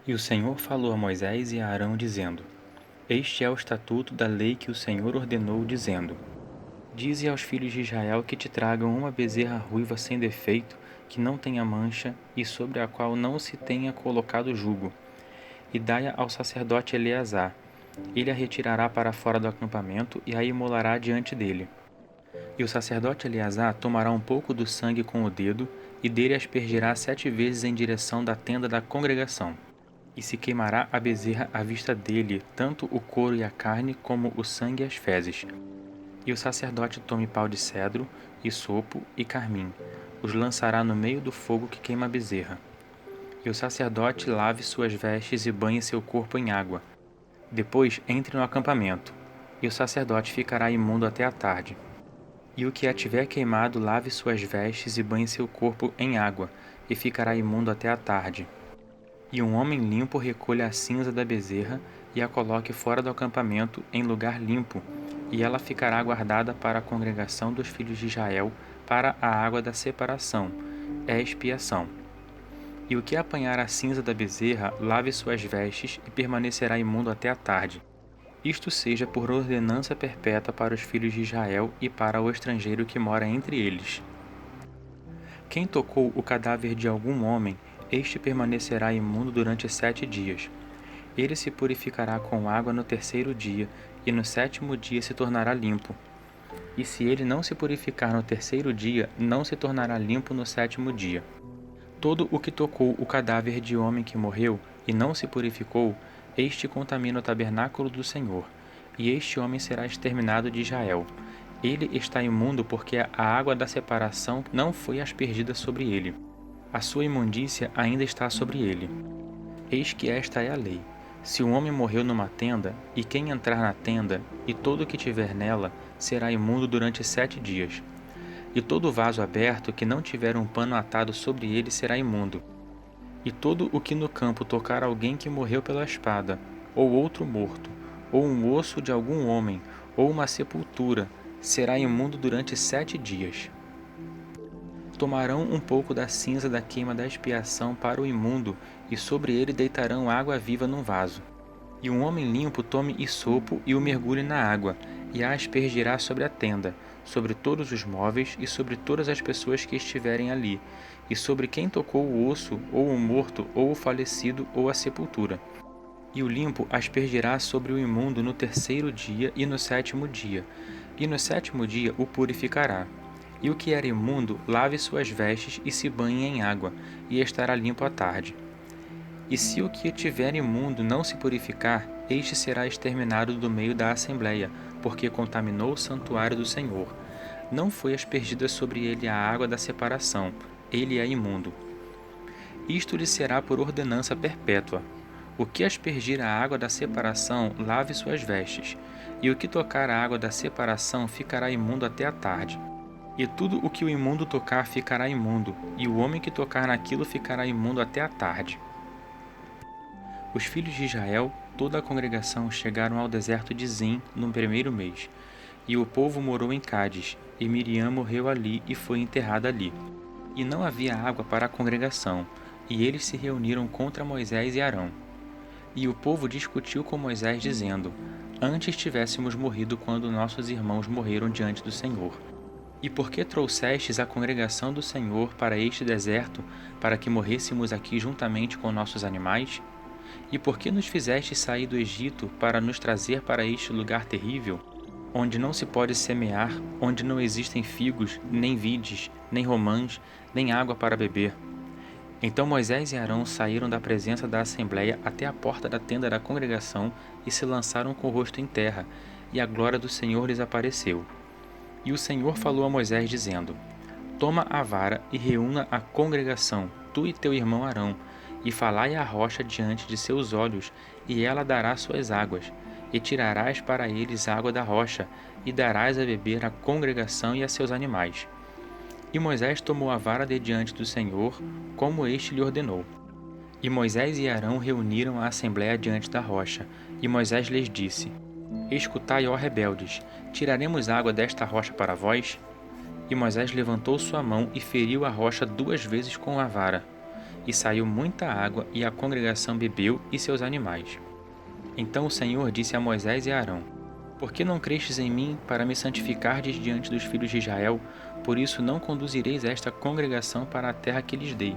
E o Senhor falou a Moisés e a Arão, dizendo: Este é o estatuto da lei que o Senhor ordenou, dizendo: Dize aos filhos de Israel que te tragam uma bezerra ruiva sem defeito, que não tenha mancha e sobre a qual não se tenha colocado jugo, e dai-a ao sacerdote Eleazar. Ele a retirará para fora do acampamento e a imolará diante dele. E o sacerdote Eleazar tomará um pouco do sangue com o dedo e dele aspergirá 7 vezes em direção da tenda da congregação. E se queimará a bezerra à vista dele, tanto o couro e a carne, como o sangue e as fezes. E o sacerdote tome pau de cedro, isopo e carmim, os lançará no meio do fogo que queima a bezerra. E o sacerdote lave suas vestes e banhe seu corpo em água. Depois entre no acampamento, e o sacerdote ficará imundo até a tarde. E o que a tiver queimado lave suas vestes e banhe seu corpo em água, e ficará imundo até a tarde. E um homem limpo recolha a cinza da bezerra e a coloque fora do acampamento em lugar limpo, e ela ficará guardada para a congregação dos filhos de Israel, para a água da separação, é expiação. E o que apanhar a cinza da bezerra, lave suas vestes e permanecerá imundo até a tarde. Isto seja por ordenança perpétua para os filhos de Israel e para o estrangeiro que mora entre eles. Quem tocou o cadáver de algum homem, este permanecerá imundo durante 7 dias. Ele se purificará com água no 3º dia, e no 7º dia se tornará limpo. E se ele não se purificar no 3º dia, não se tornará limpo no 7º dia. Todo o que tocou o cadáver de homem que morreu e não se purificou, este contamina o tabernáculo do Senhor, e este homem será exterminado de Israel. Ele está imundo porque a água da separação não foi aspergida sobre ele. A sua imundícia ainda está sobre ele. Eis que esta é a lei. Se um homem morreu numa tenda, e quem entrar na tenda, e todo o que tiver nela, será imundo durante 7 dias. E todo vaso aberto que não tiver um pano atado sobre ele será imundo. E todo o que no campo tocar alguém que morreu pela espada, ou outro morto, ou um osso de algum homem, ou uma sepultura, será imundo durante 7 dias. Tomarão um pouco da cinza da queima da expiação para o imundo, e sobre ele deitarão água viva num vaso. E um homem limpo tome isopo e o mergulhe na água, e a aspergirá sobre a tenda, sobre todos os móveis e sobre todas as pessoas que estiverem ali, e sobre quem tocou o osso, ou o morto, ou o falecido, ou a sepultura. E o limpo aspergirá sobre o imundo no 3º dia e no 7º dia, e no 7º dia o purificará. E o que era imundo, lave suas vestes e se banhe em água, e estará limpo à tarde. E se o que tiver imundo não se purificar, este será exterminado do meio da assembleia, porque contaminou o santuário do Senhor. Não foi aspergida sobre ele a água da separação, ele é imundo. Isto lhe será por ordenança perpétua. O que aspergir a água da separação, lave suas vestes, e o que tocar a água da separação ficará imundo até a tarde. E tudo o que o imundo tocar ficará imundo, e o homem que tocar naquilo ficará imundo até a tarde. Os filhos de Israel, toda a congregação, chegaram ao deserto de Zim no 1º mês, e o povo morou em Cádiz, e Miriam morreu ali e foi enterrada ali. E não havia água para a congregação, e eles se reuniram contra Moisés e Arão. E o povo discutiu com Moisés, dizendo: Antes tivéssemos morrido quando nossos irmãos morreram diante do Senhor. E por que trouxestes a congregação do Senhor para este deserto, para que morrêssemos aqui juntamente com nossos animais? E por que nos fizeste sair do Egito para nos trazer para este lugar terrível, onde não se pode semear, onde não existem figos, nem vides, nem romãs, nem água para beber? Então Moisés e Arão saíram da presença da assembleia até a porta da tenda da congregação e se lançaram com o rosto em terra, e a glória do Senhor lhes apareceu. E o Senhor falou a Moisés, dizendo: Toma a vara e reúna a congregação, tu e teu irmão Arão, e falai à rocha diante de seus olhos, e ela dará suas águas, e tirarás para eles água da rocha, e darás a beber à congregação e a seus animais. E Moisés tomou a vara de diante do Senhor, como este lhe ordenou. E Moisés e Arão reuniram a assembleia diante da rocha, e Moisés lhes disse: Escutai, ó rebeldes, tiraremos água desta rocha para vós? E Moisés levantou sua mão e feriu a rocha 2 vezes com a vara. e saiu muita água, e a congregação bebeu e seus animais. Então o Senhor disse a Moisés e a Arão: Por que não crestes em mim para me santificardes diante dos filhos de Israel? Por isso não conduzireis esta congregação para a terra que lhes dei.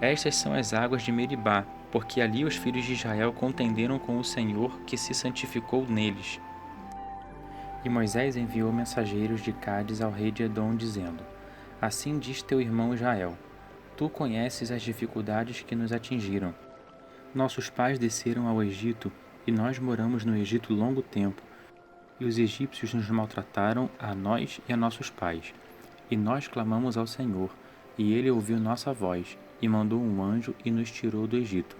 Estas são as águas de Meribá, porque ali os filhos de Israel contenderam com o Senhor, que se santificou neles. E Moisés enviou mensageiros de Cádiz ao rei de Edom, dizendo: Assim diz teu irmão Israel: Tu conheces as dificuldades que nos atingiram. Nossos pais desceram ao Egito, e nós moramos no Egito longo tempo. E os egípcios nos maltrataram a nós e a nossos pais. E nós clamamos ao Senhor, e ele ouviu nossa voz, e mandou um anjo e nos tirou do Egito.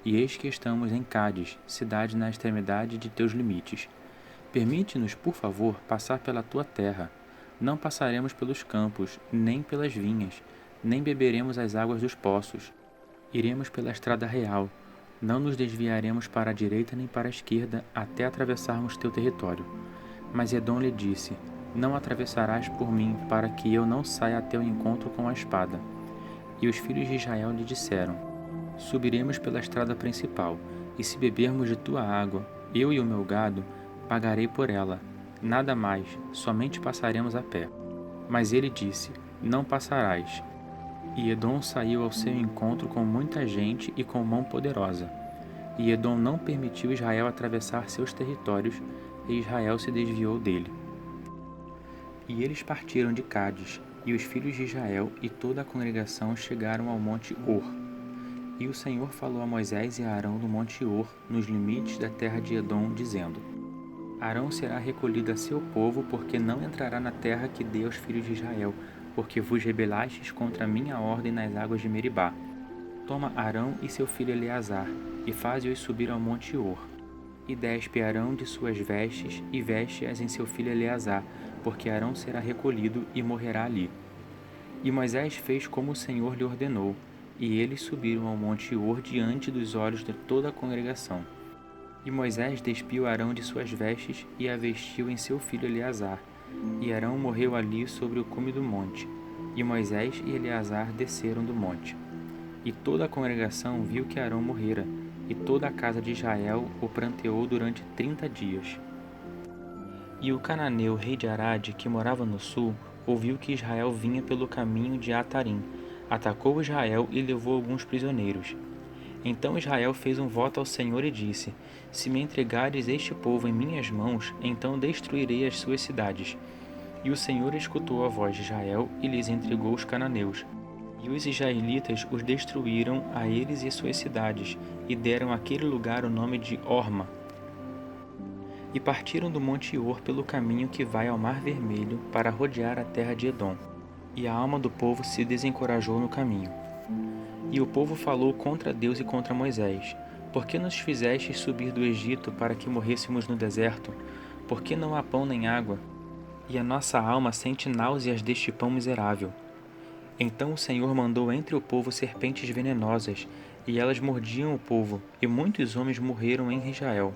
E eis que estamos em Cádiz, cidade na extremidade de teus limites. Permite-nos, por favor, passar pela tua terra. Não passaremos pelos campos, nem pelas vinhas, nem beberemos as águas dos poços. Iremos pela estrada real. Não nos desviaremos para a direita nem para a esquerda, até atravessarmos teu território. Mas Edom lhe disse: Não atravessarás por mim, para que eu não saia a teu encontro com a espada. E os filhos de Israel lhe disseram: Subiremos pela estrada principal, e se bebermos de tua água, eu e o meu gado, pagarei por ela. Nada mais, somente passaremos a pé. Mas ele disse: Não passarás. E Edom saiu ao seu encontro com muita gente e com mão poderosa. E Edom não permitiu Israel atravessar seus territórios, e Israel se desviou dele. E eles partiram de Cádiz, e os filhos de Israel e toda a congregação chegaram ao monte Hor. E o Senhor falou a Moisés e a Arão no monte Hor, nos limites da terra de Edom, dizendo: Arão será recolhido a seu povo, porque não entrará na terra que dei aos filhos de Israel, porque vos rebelastes contra a minha ordem nas águas de Meribá. Toma Arão e seu filho Eleazar, e faze-os subir ao monte Hor. E despe Arão de suas vestes, e veste-as em seu filho Eleazar, porque Arão será recolhido e morrerá ali. E Moisés fez como o Senhor lhe ordenou, e eles subiram ao monte Hor diante dos olhos de toda a congregação. E Moisés despiu Arão de suas vestes e a vestiu em seu filho Eleazar. E Arão morreu ali sobre o cume do monte. E Moisés e Eleazar desceram do monte. E toda a congregação viu que Arão morrera, e toda a casa de Israel o pranteou durante 30 dias. E o cananeu, rei de Arade, que morava no sul, ouviu que Israel vinha pelo caminho de Atarim, atacou Israel e levou alguns prisioneiros. Então Israel fez um voto ao Senhor e disse: Se me entregares este povo em minhas mãos, então destruirei as suas cidades. E o Senhor escutou a voz de Israel e lhes entregou os cananeus. E os israelitas os destruíram a eles e suas cidades, e deram àquele lugar o nome de Horma. E partiram do monte Hor pelo caminho que vai ao Mar Vermelho para rodear a terra de Edom. E a alma do povo se desencorajou no caminho. E o povo falou contra Deus e contra Moisés: Por que nos fizestes subir do Egito para que morrêssemos no deserto? Por que não há pão nem água? E a nossa alma sente náuseas deste pão miserável. Então o Senhor mandou entre o povo serpentes venenosas, e elas mordiam o povo, e muitos homens morreram em Israel.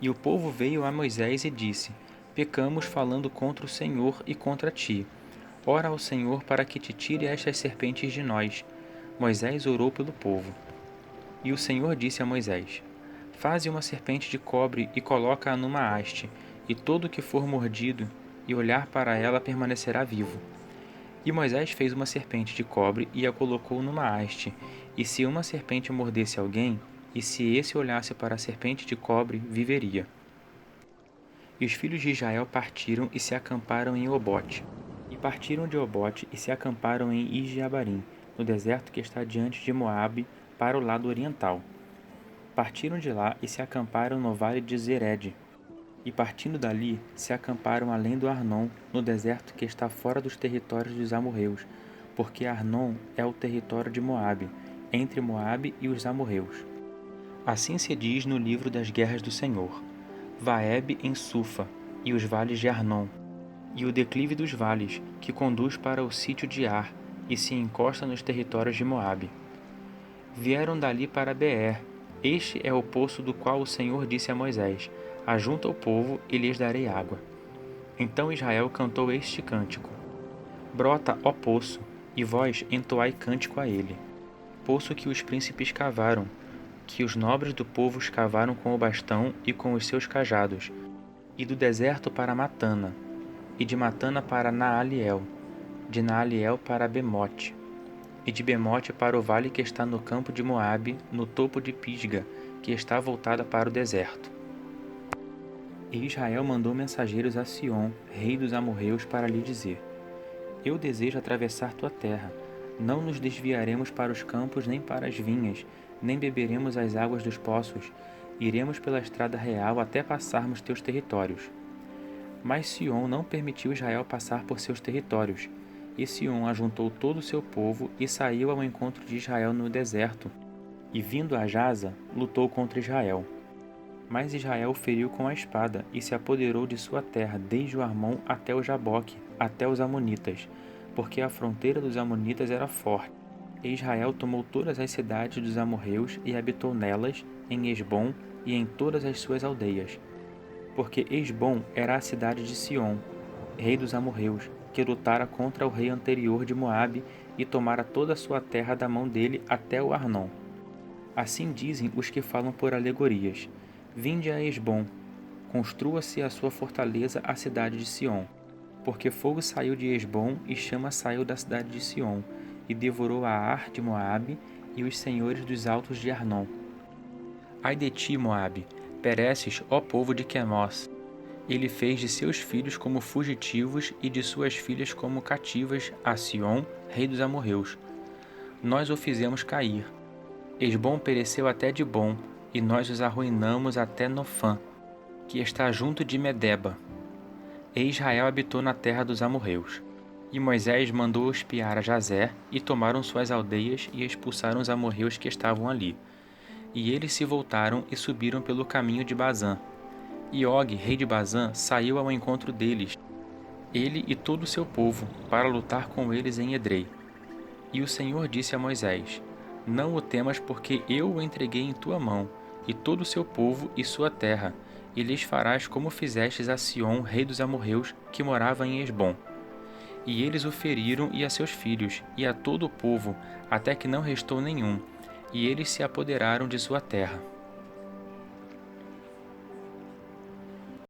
E o povo veio a Moisés e disse: Pecamos falando contra o Senhor e contra ti. Ora ao Senhor para que te tire estas serpentes de nós. Moisés orou pelo povo. E o Senhor disse a Moisés: Faze uma serpente de cobre e coloca-a numa haste, e todo o que for mordido e olhar para ela permanecerá vivo. E Moisés fez uma serpente de cobre e a colocou numa haste, e se uma serpente mordesse alguém, e se esse olhasse para a serpente de cobre, viveria. E os filhos de Israel partiram e se acamparam em Obote. E partiram de Obote e se acamparam em Ijeabarim, no deserto que está diante de Moabe, para o lado oriental. Partiram de lá e se acamparam no vale de Zered. E partindo dali, se acamparam além do Arnon, no deserto que está fora dos territórios dos amorreus, porque Arnon é o território de Moabe, entre Moabe e os amorreus. Assim se diz no livro das guerras do Senhor: Vaeb em Sufa, e os vales de Arnon, e o declive dos vales, que conduz para o sítio de Ar, e se encosta nos territórios de Moabe. Vieram dali para Beer. Este é o poço do qual o Senhor disse a Moisés: Ajunta o povo e lhes darei água. Então Israel cantou este cântico: Brota, ó poço, e vós entoai cântico a ele. poço que os príncipes cavaram, que os nobres do povo escavaram com o bastão e com os seus cajados, e do deserto para Matana, e de Matana para Naaliel, de Naaliel para Bemote, e de Bemote para o vale que está no campo de Moabe, no topo de Pisga, que está voltada para o deserto. E Israel mandou mensageiros a Sion, rei dos amorreus, para lhe dizer: Eu desejo atravessar tua terra. Não nos desviaremos para os campos nem para as vinhas, nem beberemos as águas dos poços. Iremos pela estrada real até passarmos teus territórios. Mas Sion não permitiu Israel passar por seus territórios. E Sion ajuntou todo o seu povo e saiu ao encontro de Israel no deserto. E vindo a Jaza, lutou contra Israel. Mas Israel o feriu com a espada e se apoderou de sua terra, desde o Armon até o Jaboque, até os Amonitas, porque a fronteira dos Amonitas era forte. E Israel tomou todas as cidades dos amorreus e habitou nelas, em Esbom e em todas as suas aldeias. Porque Esbom era a cidade de Sion, rei dos amorreus, que lutara contra o rei anterior de Moabe e tomara toda a sua terra da mão dele até o Arnon. Assim dizem os que falam por alegorias: Vinde a Esbom, construa-se a sua fortaleza, a cidade de Sion. Porque fogo saiu de Esbom e chama saiu da cidade de Sion, e devorou a Ar de Moabe e os senhores dos altos de Arnon. Ai de ti, Moabe, pereces, ó povo de Quemós. Ele fez de seus filhos como fugitivos e de suas filhas como cativas a Sion, rei dos amorreus. Nós o fizemos cair. Esbom pereceu até Dibom, e nós os arruinamos até Nofã, que está junto de Medeba. E Israel habitou na terra dos amorreus. E Moisés mandou espiar a Jazer, e tomaram suas aldeias e expulsaram os amorreus que estavam ali. E eles se voltaram e subiram pelo caminho de Bazã. E Og, rei de Bazã, saiu ao encontro deles, ele e todo o seu povo, para lutar com eles em Edrei. E o Senhor disse a Moisés: Não o temas, porque eu o entreguei em tua mão, e todo o seu povo e sua terra, e lhes farás como fizestes a Sion, rei dos amorreus, que morava em Esbom. E eles o feriram e a seus filhos, e a todo o povo, até que não restou nenhum, e eles se apoderaram de sua terra.